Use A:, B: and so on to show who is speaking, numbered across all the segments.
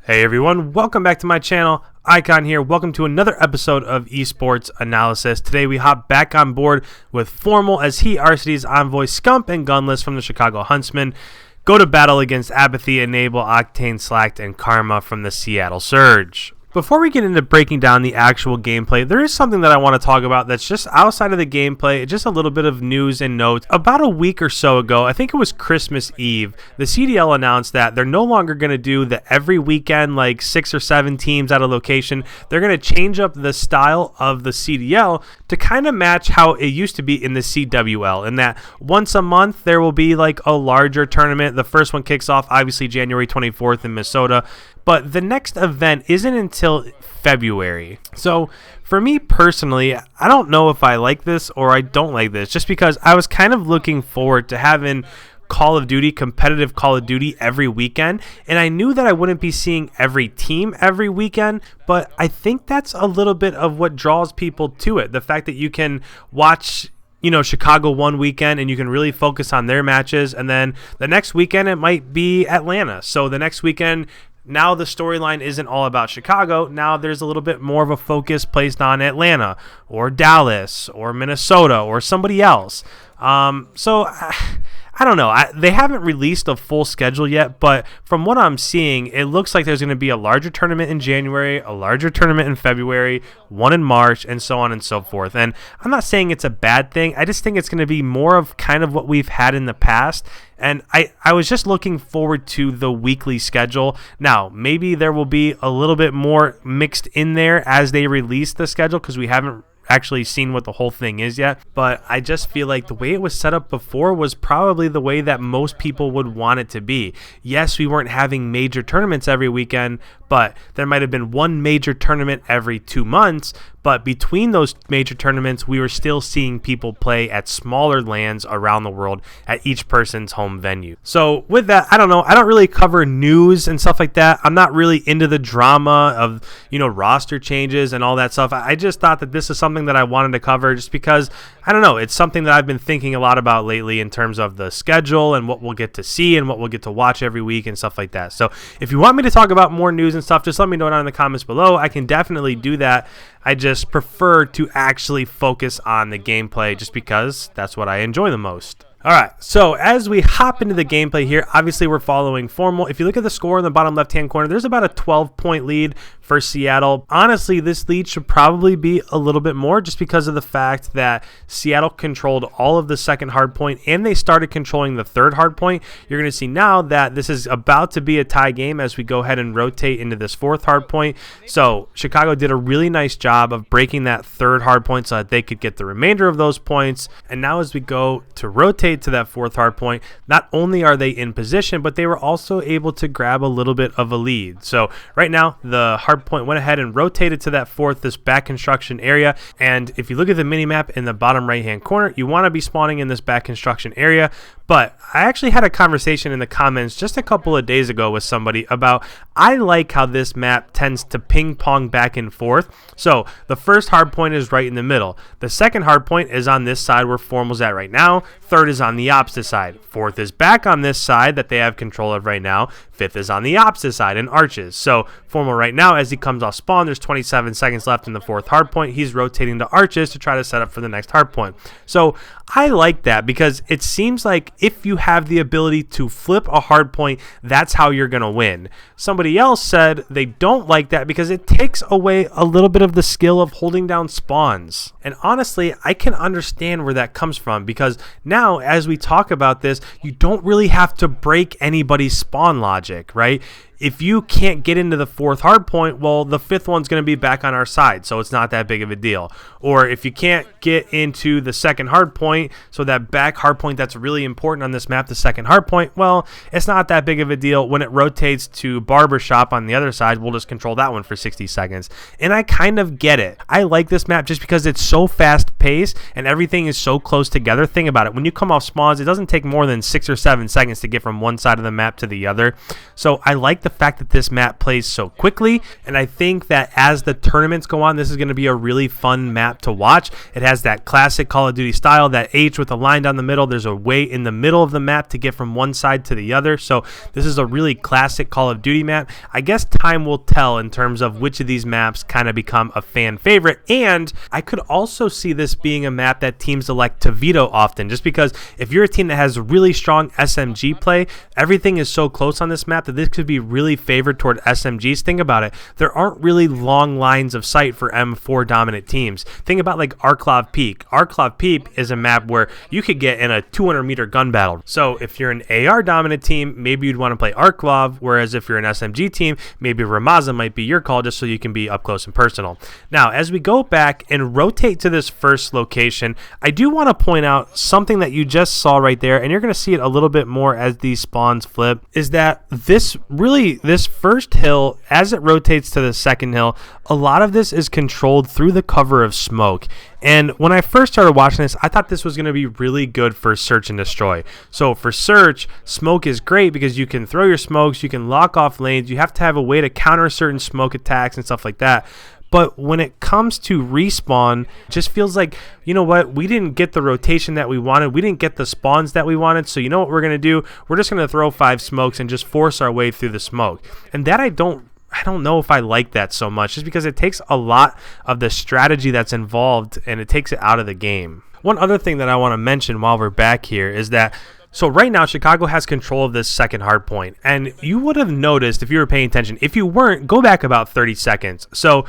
A: Hey everyone, welcome back to my channel. Icon here. Welcome to another episode of Esports Analysis. Today we hop back on board with Formal as he, RCD's envoy, Scump, and Gunless from the Chicago Huntsmen go to battle against Apathy, Enable, Octane, Slacked, and Karma from the Seattle Surge. Before we get into breaking down the actual gameplay, there is something that I want to talk about that's just outside of the gameplay, just a little bit of news and notes. About a week or so ago, I think it was Christmas Eve, the CDL announced that they're no longer going to do the every weekend, like 6 or 7 teams at a location. They're going to change up the style of the CDL to kind of match how it used to be in the CWL, and that once a month there will be like a larger tournament. The first one kicks off obviously January 24th in Minnesota, but the next event isn't until February. So for me personally, I don't know if I like this or I don't like this, just because I was kind of looking forward to having Call of Duty, competitive Call of Duty every weekend, and I knew that I wouldn't be seeing every team every weekend, but I think that's a little bit of what draws people to it. The fact that you can watch Chicago one weekend and you can really focus on their matches, and then the next weekend it might be Atlanta. So the next weekend, now the storyline isn't all about Chicago. Now there's a little bit more of a focus placed on Atlanta or Dallas or Minnesota or somebody else. So I don't know. They haven't released a full schedule yet, but from what I'm seeing, it looks like there's going to be a larger tournament in January, a larger tournament in February, one in March, and so on and so forth. And I'm not saying it's a bad thing. I just think it's going to be more of kind of what we've had in the past. And I was just looking forward to the weekly schedule. Now, maybe there will be a little bit more mixed in there as they release the schedule, because we haven't actually seen what the whole thing is yet, but I just feel like the way it was set up before was probably the way that most people would want it to be. Yes, we weren't having major tournaments every weekend, but there might have been one major tournament every 2 months, but between those major tournaments, we were still seeing people play at smaller LANs around the world at each person's home venue. So with that, I don't know. I don't really cover news and stuff like that. I'm not really into the drama of, roster changes and all that stuff. I just thought that this is something that I wanted to cover just because, I don't know, it's something that I've been thinking a lot about lately in terms of the schedule and what we'll get to see and what we'll get to watch every week and stuff like that. So if you want me to talk about more news and stuff, just let me know down in the comments below. I can definitely do that. I just prefer to actually focus on the gameplay just because that's what I enjoy the most. All right, so as we hop into the gameplay here, obviously we're following Formal. If you look at the score in the bottom left-hand corner, there's about a 12-point lead for Seattle. Honestly, this lead should probably be a little bit more just because of the fact that Seattle controlled all of the second hardpoint and they started controlling the third hardpoint. You're going to see now that this is about to be a tie game as we go ahead and rotate into this fourth hardpoint. So Chicago did a really nice job of breaking that third hardpoint so that they could get the remainder of those points. And now as we go to rotate to that fourth hardpoint, not only are they in position, but they were also able to grab a little bit of a lead. So right now the hardpoint went ahead and rotated to that fourth, this back construction area. And if you look at the mini map in the bottom right hand corner, you want to be spawning in this back construction area. But I actually had a conversation in the comments just a couple of days ago with somebody about, I like how this map tends to ping pong back and forth. So the first hardpoint is right in the middle. The second hardpoint is on this side where Formal's at right now. Third is on the opposite side. Fourth is back on this side that they have control of right now. Fifth is on the opposite side in Arches. So Formal right now, as he comes off spawn, there's 27 seconds left in the fourth hardpoint. He's rotating to Arches to try to set up for the next hardpoint. So I like that because it seems like if you have the ability to flip a hardpoint, that's how you're going to win. Somebody else said they don't like that because it takes away a little bit of the skill of holding down spawns. And honestly, I can understand where that comes from because now as we talk about this, you don't really have to break anybody's spawn logic, right? If you can't get into the fourth hardpoint, well, the fifth one's going to be back on our side, so it's not that big of a deal. Or if you can't get into the second hardpoint, so that back hardpoint that's really important on this map, the second hardpoint, well, it's not that big of a deal. When it rotates to Barbershop on the other side, we'll just control that one for 60 seconds. And I kind of get it. I like this map just because it's so fast-paced and everything is so close together. Think about it. When you come off spawns, it doesn't take more than 6 or 7 seconds to get from one side of the map to the other. So I like the fact that this map plays so quickly, and I think that as the tournaments go on, this is going to be a really fun map to watch. It has that classic Call of Duty style, that H with a line down the middle. There's a way in the middle of the map to get from one side to the other, so this is a really classic Call of Duty map. I guess time will tell in terms of which of these maps kind of become a fan favorite, and I could also see this being a map that teams elect to veto often, just because if you're a team that has really strong SMG play, everything is so close on this map that this could be really favored toward SMGs. Think about it. There aren't really long lines of sight for M4 dominant teams. Think about like Arklov Peak. Arklov Peak is a map where you could get in a 200-meter gun battle. So if you're an AR dominant team, maybe you'd want to play Arklov, whereas if you're an SMG team, maybe Rammaza might be your call just so you can be up close and personal. Now, as we go back and rotate to this first location, I do want to point out something that you just saw right there, and you're going to see it a little bit more as these spawns flip, is that this first hill, as it rotates to the second hill, a lot of this is controlled through the cover of smoke. And when I first started watching this, I thought this was going to be really good for search and destroy. So for search, smoke is great because you can throw your smokes, you can lock off lanes, you have to have a way to counter certain smoke attacks and stuff like that. But when it comes to respawn, it just feels like, you know what, we didn't get the rotation that we wanted. We didn't get the spawns that we wanted. So you know what we're going to do? We're just going to throw 5 smokes and just force our way through the smoke. And that I don't know if I like that so much, just because it takes a lot of the strategy that's involved and it takes it out of the game. One other thing that I want to mention while we're back here is that, so right now, Chicago has control of this second hard point. And you would have noticed if you were paying attention. If you weren't, go back about 30 seconds. So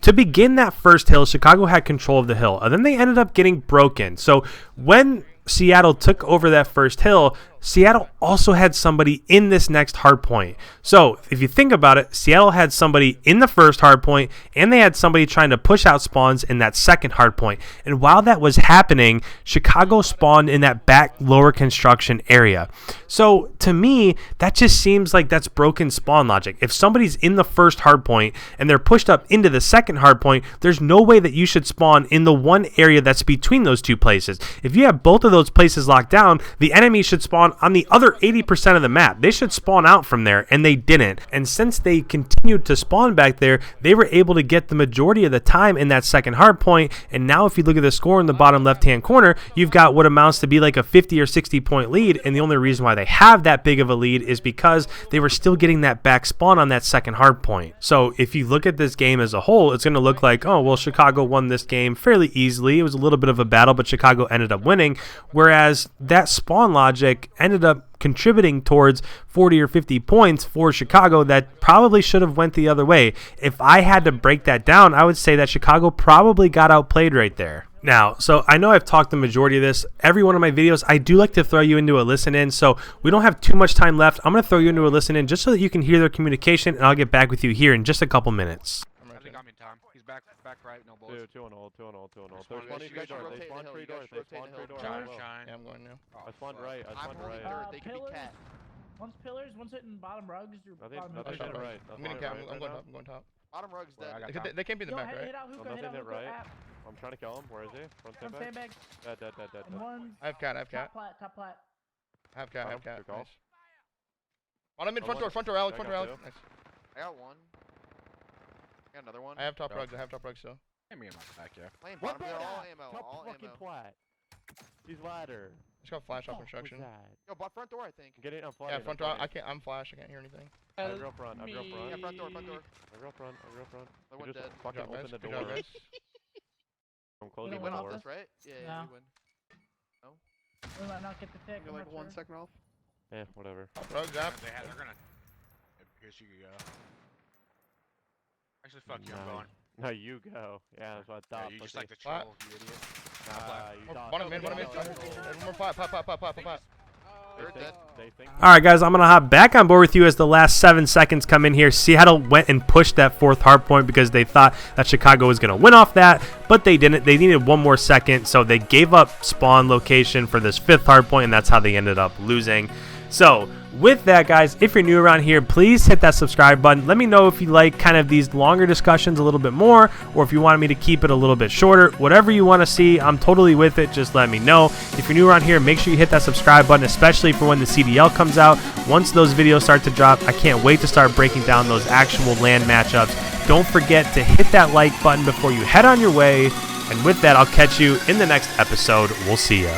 A: to begin that first hill, Chicago had control of the hill, and then they ended up getting broken. So when Seattle took over that first hill, Seattle also had somebody in this next hard point. So if you think about it, Seattle had somebody in the first hard point, and they had somebody trying to push out spawns in that second hard point. And while that was happening, Chicago spawned in that back lower construction area. So to me, that just seems like that's broken spawn logic. If somebody's in the first hard point and they're pushed up into the second hard point, there's no way that you should spawn in the one area that's between those two places. If you have both of those places locked down, the enemy should spawn on the other 80% of the map. They should spawn out from there, and they didn't. And since they continued to spawn back there, they were able to get the majority of the time in that second hard point. And now if you look at the score in the bottom left-hand corner, you've got what amounts to be like a 50 or 60 point lead. And the only reason why they have that big of a lead is because they were still getting that back spawn on that second hard point. So if you look at this game as a whole, it's going to look like, oh, well, Chicago won this game fairly easily. It was a little bit of a battle, but Chicago ended up winning. Whereas that spawn logic ended up contributing towards 40 or 50 points for Chicago that probably should have went the other way. If I had to break that down, I would say that Chicago probably got outplayed right there. Now, so I know I've talked the majority of this. Every one of my videos, I do like to throw you into a listen-in, so we don't have too much time left. I'm going to throw you into a listen-in just so that you can hear their communication, and I'll get back with you here in just a couple minutes.
B: I think I'm in time. He's back right, no balls.
C: Two on hold. There's one
B: You guys should rotate
C: They spawned
B: the hill,
C: three
B: you guys
C: doors.
B: should rotate the hill.
C: Shine.
B: Yeah, I'm going now.
C: I spawned right.
B: I'm holding dirt, they could be cat.
D: One's pillars, one's hitting bottom rugs.
C: Nothing right.
B: I'm getting cat, I'm going top, I'm going top. Bottom rug's dead. They can't be in the back, right?
C: Nothing hit right. I'm trying to kill him. Where is he? Front sandbag. Dead.
B: I have cat.
D: Top plat.
B: I have cat. Nice.
C: On
B: him in front door, Alex. Nice.
E: I got one. I got another one.
B: I have top rugs still.
E: Hand me in my back, yeah. Playing
C: What
E: bottom, they're all ammo, all
C: fucking
E: ammo.
C: plat. He's ladder.
B: Just got flash off construction.
E: Yo, front door, I think.
C: Get it on flat.
B: Yeah, front door. I'm flash. I can't hear anything.
C: I have real front.
E: Yeah, front door.
C: Real front.
E: Another one dead.
C: Fucking
B: Good job,
C: open the
B: guys.
C: door.
B: Good job, guys.
C: I'm
E: We
C: closing the
E: win off
C: door.
E: this, right? Yeah, we win.
D: We might not get the tick.
E: You're like 1 second off.
C: Yeah, whatever.
B: Rugs up.
F: They're gonna. I guess you could go. Actually, fuck you, I'm going.
C: No, you go. Yeah, that's what I thought.
F: You just
C: but
F: like to
C: they-
F: troll, you idiot.
C: you thought-
B: Bottom in. One more plat.
E: They're dead.
C: They think
A: All right, guys, I'm going to hop back on board with you as the last 7 seconds come in here. Seattle went and pushed that fourth hard point because they thought that Chicago was going to win off that, but they didn't. They needed 1 more second, so they gave up spawn location for this 5th hard point, and that's how they ended up losing. So with that, guys, if you're new around here, please hit that subscribe button. Let me know if you like kind of these longer discussions a little bit more, or if you wanted me to keep it a little bit shorter. Whatever you want to see, I'm totally with it. Just let me know. If you're new around here, make sure you hit that subscribe button, especially for when the CDL comes out. Once those videos start to drop, I can't wait to start breaking down those actual LAN matchups. Don't forget to hit that like button before you head on your way. And with that, I'll catch you in the next episode. We'll see ya.